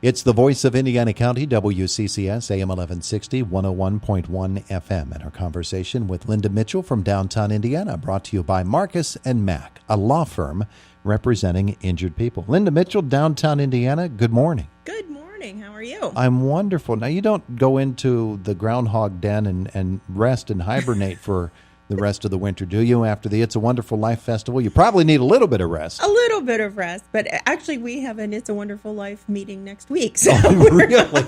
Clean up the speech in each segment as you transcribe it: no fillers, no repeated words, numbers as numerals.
It's the voice of Indiana County, WCCS, AM 1160, 101.1 FM. And our conversation with Linda Mitchell from downtown Indiana, brought to you by Marcus and Mack, a law firm representing injured people. Linda Mitchell, downtown Indiana, good morning. Good morning. How are you? I'm wonderful. Now, you don't go into the groundhog den and rest and hibernate for the rest of the winter, do you? After the It's a Wonderful Life Festival, you probably need a little bit of rest. A little bit of rest, but actually we have an It's a Wonderful Life meeting next week. So Really?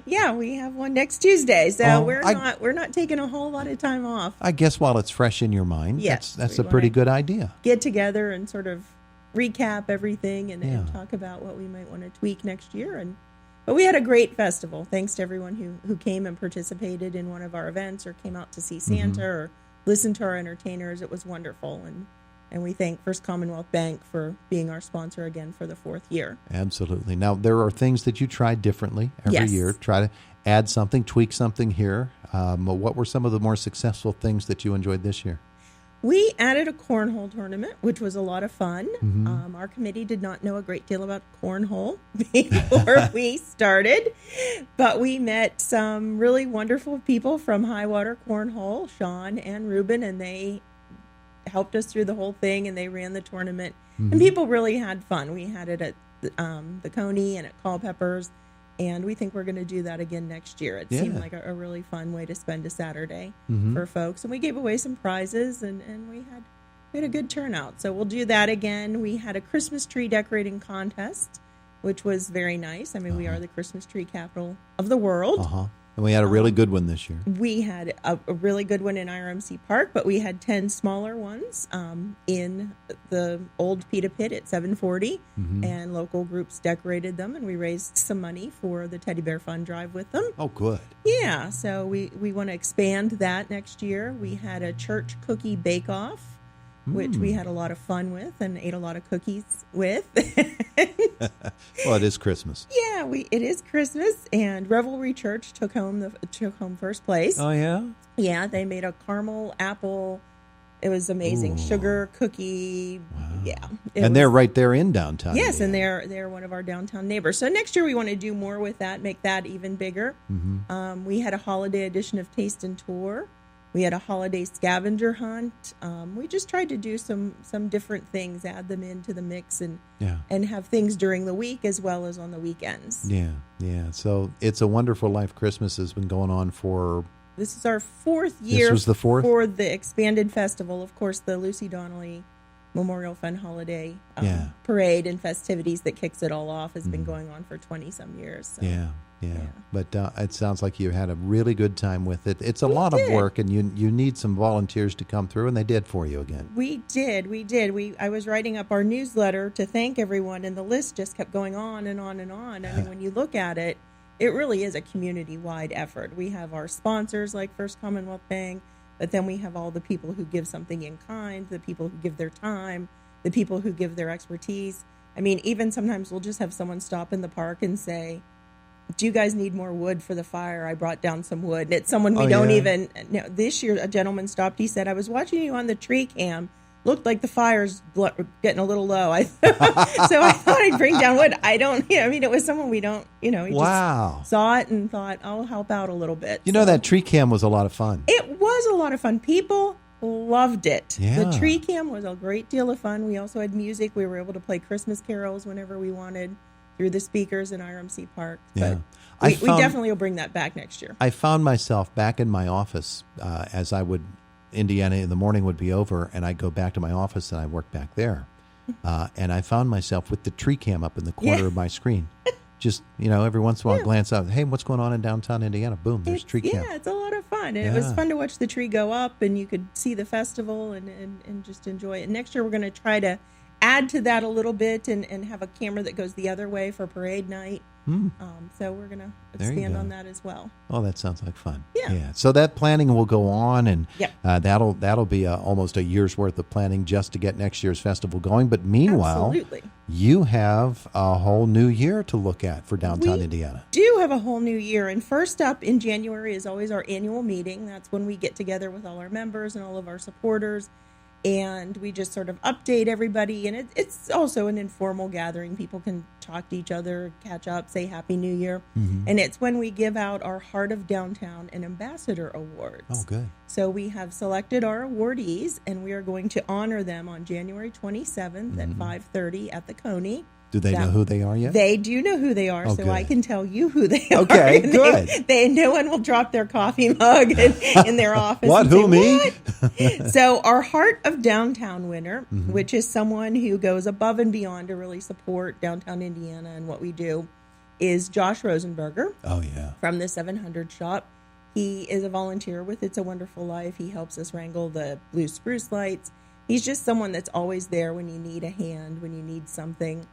Yeah, we have one next Tuesday. So we're not taking a whole lot of time off. I guess while it's fresh in your mind, Yes, that's we a pretty wanna good idea. Get together and sort of recap everything and Yeah. talk about what we might want to tweak next year. But we had a great festival. Thanks to everyone who came and participated in one of our events or came out to see Santa or listened to our entertainers. It was wonderful. And we thank First Commonwealth Bank for being our sponsor again for the fourth year. Absolutely. Now, there are things that you try differently every Yes. year. Try to add something, tweak something here. What were some of the more successful things that you enjoyed this year? We added a cornhole tournament, which was a lot of fun. Our committee did not know a great deal about cornhole before we started, but we met some really wonderful people from Highwater Cornhole, Sean and Ruben, and they helped us through the whole thing, and they ran the tournament. And people really had fun. We had it at the Coney and at Culpeppers, and we think we're going to do that again next year. It seemed like a really fun way to spend a Saturday for folks. And we gave away some prizes, and we had a good turnout. So we'll do that again. We had a Christmas tree decorating contest, which was very nice. I mean, we are the Christmas tree capital of the world. And we had a really good one this year. We had a really good one in IRMC Park, but we had 10 smaller ones in the old Pita Pit at 740, and local groups decorated them, and we raised some money for the Teddy Bear Fund Drive with them. Oh, good. Yeah, so we want to expand that next year. We had a church cookie bake-off, which we had a lot of fun with and ate a lot of cookies with. Well, it is Christmas. Yeah, it is Christmas, and Revelry Church took home first place. Oh, yeah? Yeah, they made a caramel apple. It was amazing. Sugar cookie. Wow. Yeah. And they're right there in downtown. Yes, Indiana. and they're one of our downtown neighbors. So next year we want to do more with that, make that even bigger. We had a holiday edition of Taste and Tour. We had a holiday scavenger hunt. We just tried to do some different things, add them into the mix, and have things during the week as well as on the weekends. Yeah. So It's a Wonderful Life Christmas has been going on for... This is our fourth year. This was the fourth? For the expanded festival. Of course, the Lucy Donnelly Memorial Fund Holiday parade and festivities that kicks it all off has been going on for 20-some years. So. Yeah. But it sounds like you had a really good time with it. It's a lot of work, and you need some volunteers to come through, and they did for you again. We did. I was writing up our newsletter to thank everyone, and the list just kept going on and on and on. I mean, when you look at it, it really is a community-wide effort. We have our sponsors like First Commonwealth Bank, but then we have all the people who give something in kind, the people who give their time, the people who give their expertise. I mean, even sometimes we'll just have someone stop in the park and say, do you guys need more wood for the fire? I brought down some wood. And it's someone we don't even know. This year, a gentleman stopped. He said, I was watching you on the tree cam. Looked like the fire's getting a little low. So I thought I'd bring down wood. It was someone we don't, he just saw it and thought, I'll help out a little bit. That tree cam was a lot of fun. It was a lot of fun. People loved it. Yeah. The tree cam was a great deal of fun. We also had music. We were able to play Christmas carols whenever we wanted through the speakers in IRMC Park. Yeah. But we definitely will bring that back next year. I found myself back in my office as Indiana in the morning would be over, and I'd go back to my office and I work back there. And I found myself with the tree cam up in the corner of my screen. Just, every once in a while glance out, hey, what's going on in downtown Indiana? Boom, there's tree cam. Yeah, it's a lot of fun. And it was fun to watch the tree go up, and you could see the festival and just enjoy it. Next year we're going to try to add to that a little bit and have a camera that goes the other way for parade night. So we're going to expand on that as well. Oh, that sounds like fun. Yeah. So that planning will go on, and that'll be almost a year's worth of planning just to get next year's festival going. But meanwhile, you have a whole new year to look at for downtown Indiana. We do have a whole new year. And first up in January is always our annual meeting. That's when we get together with all our members and all of our supporters. and we just sort of update everybody. And it's also an informal gathering. People can talk to each other, catch up, say Happy New Year. And it's when we give out our Heart of Downtown and Ambassador Awards. Oh, good. So we have selected our awardees, and we are going to honor them on January 27th at 5:30 at the Coney. Do they know who they are yet? They do know who they are, Oh, so good. I can tell you who they are. Okay, And good. No one will drop their coffee mug in their office. What? and Who, say, me? "What?" So our Heart of Downtown winner, which is someone who goes above and beyond to really support downtown Indiana and what we do, is Josh Rosenberger Oh, yeah. from the 700 shop. He is a volunteer with It's a Wonderful Life. He helps us wrangle the blue spruce lights. He's just someone that's always there when you need a hand, when you need something.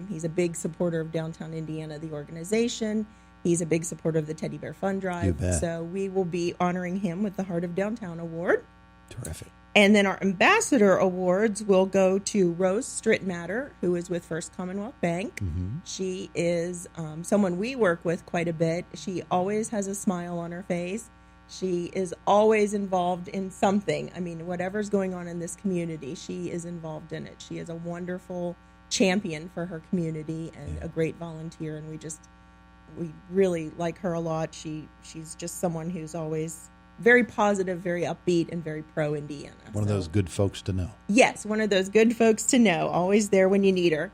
He's a big supporter of Downtown Indiana, the organization. He's a big supporter of the Teddy Bear Fund Drive. You bet. So we will be honoring him with the Heart of Downtown Award. Terrific. And then our ambassador awards will go to Rose Strittmatter, who is with First Commonwealth Bank. She is someone we work with quite a bit. She always has a smile on her face. She is always involved in something. I mean, whatever's going on in this community, she is involved in it. She is a wonderful champion for her community and a great volunteer. And we really like her a lot. She's just someone who's always very positive, very upbeat, and very pro Indiana. One of those good folks to know. Yes, one of those good folks to know. Always there when you need her.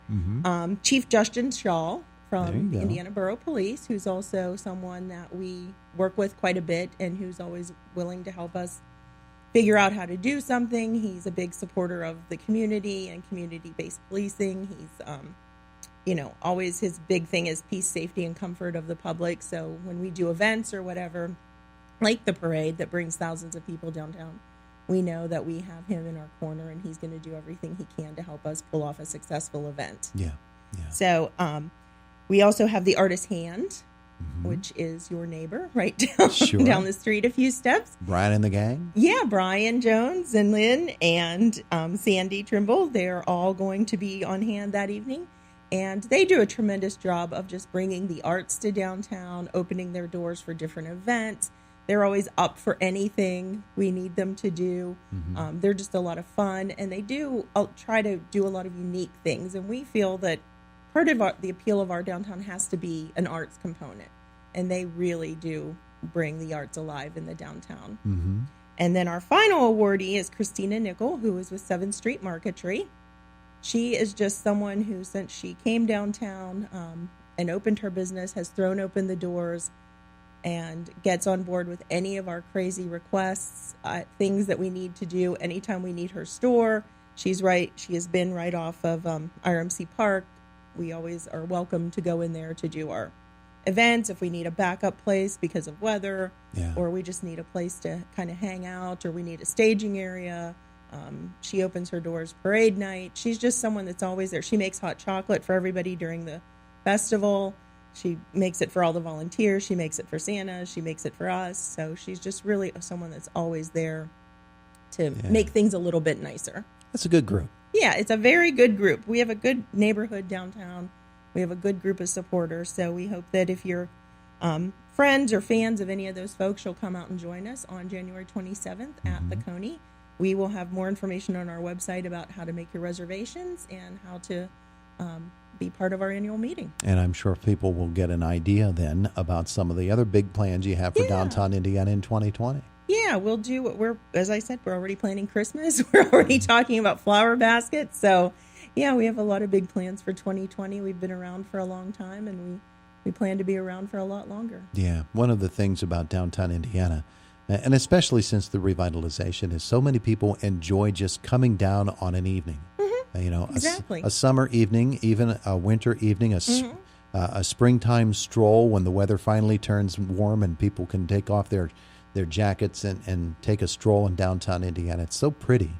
Chief Justin Shaw There you from go. the Indiana Borough Police, who's also someone that we work with quite a bit and who's always willing to help us figure out how to do something. He's a big supporter of the community and community-based policing. He's, always his big thing is peace, safety, and comfort of the public. So when we do events or whatever, like the parade that brings thousands of people downtown, we know that we have him in our corner, and he's going to do everything he can to help us pull off a successful event. Yeah. Yeah. So we also have the Artist Hand, which is your neighbor right down the street a few steps. Brian and the gang? Yeah, Brian Jones and Lynn and Sandy Trimble, they're all going to be on hand that evening. And they do a tremendous job of just bringing the arts to downtown, opening their doors for different events. They're always up for anything we need them to do. They're just a lot of fun, and they do try to do a lot of unique things. And we feel that part of the appeal of our downtown has to be an arts component, and they really do bring the arts alive in the downtown. And then our final awardee is Christina Nickel, who is with 7th Street Marquetry. She is just someone who, since she came downtown and opened her business, has thrown open the doors and gets on board with any of our crazy requests, things that we need to do. Anytime we need her store, she has been right off of RMC Park. We always are welcome to go in there to do our events if we need a backup place because of weather, or we just need a place to kind of hang out, or we need a staging area. She opens her doors parade night. She's just someone that's always there. She makes hot chocolate for everybody during the festival. She makes it for all the volunteers. She makes it for Santa. She makes it for us. So she's just really someone that's always there to make things a little bit nicer. That's a good group. Yeah, it's a very good group. We have a good neighborhood downtown. We have a good group of supporters. So we hope that if you're friends or fans of any of those folks, you'll come out and join us on January 27th at the Coney. We will have more information on our website about how to make your reservations and how to be part of our annual meeting. And I'm sure people will get an idea then about some of the other big plans you have for downtown Indiana in 2020. Yeah, we'll do what as I said, we're already planning Christmas. We're already talking about flower baskets. So, yeah, we have a lot of big plans for 2020. We've been around for a long time, and we plan to be around for a lot longer. Yeah, one of the things about downtown Indiana, and especially since the revitalization, is so many people enjoy just coming down on an evening. Exactly. A summer evening, even a winter evening, a springtime stroll when the weather finally turns warm and people can take off their jackets and take a stroll in downtown Indiana. It's so pretty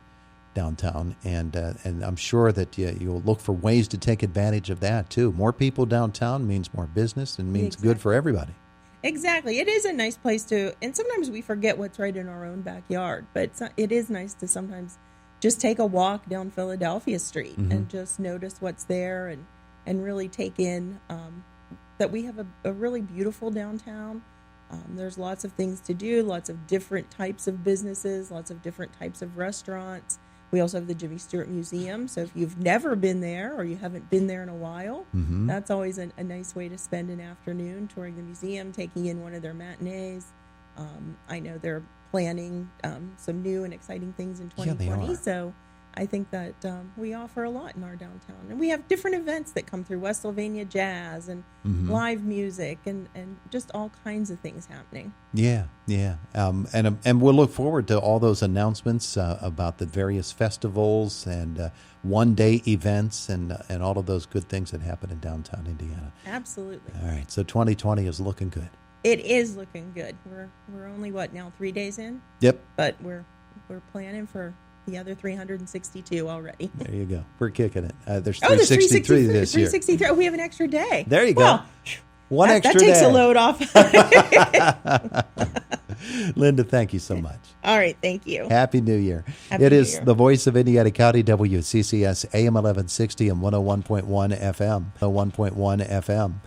downtown, and I'm sure that you'll look for ways to take advantage of that too. More people downtown means more business and means good for everybody. Exactly. It is a nice place to, and sometimes we forget what's right in our own backyard, but it is nice to sometimes just take a walk down Philadelphia Street and just notice what's there and really take in that we have a really beautiful downtown. There's lots of things to do, lots of different types of businesses, lots of different types of restaurants. We also have the Jimmy Stewart Museum. So if you've never been there or you haven't been there in a while, that's always a nice way to spend an afternoon touring the museum, taking in one of their matinees. I know they're planning some new and exciting things in 2020. they are. So I think that we offer a lot in our downtown. And we have different events that come through, West Sylvania Jazz and live music and just all kinds of things happening. Yeah. And we'll look forward to all those announcements about the various festivals and one-day events and all of those good things that happen in downtown Indiana. Absolutely. All right, so 2020 is looking good. It is looking good. We're only, 3 days in? Yep. But we're planning for the other 362 already. There you go. We're kicking it. There's There's 363 this year. 363. Oh, we have an extra day. There you go. Well, One extra that takes day. a load off. Linda, thank you so much. All right. Thank you. Happy New Year. Happy It New is Year. the voice of Indiana County, WCCS AM 1160 and 101.1 FM. 101.1 FM.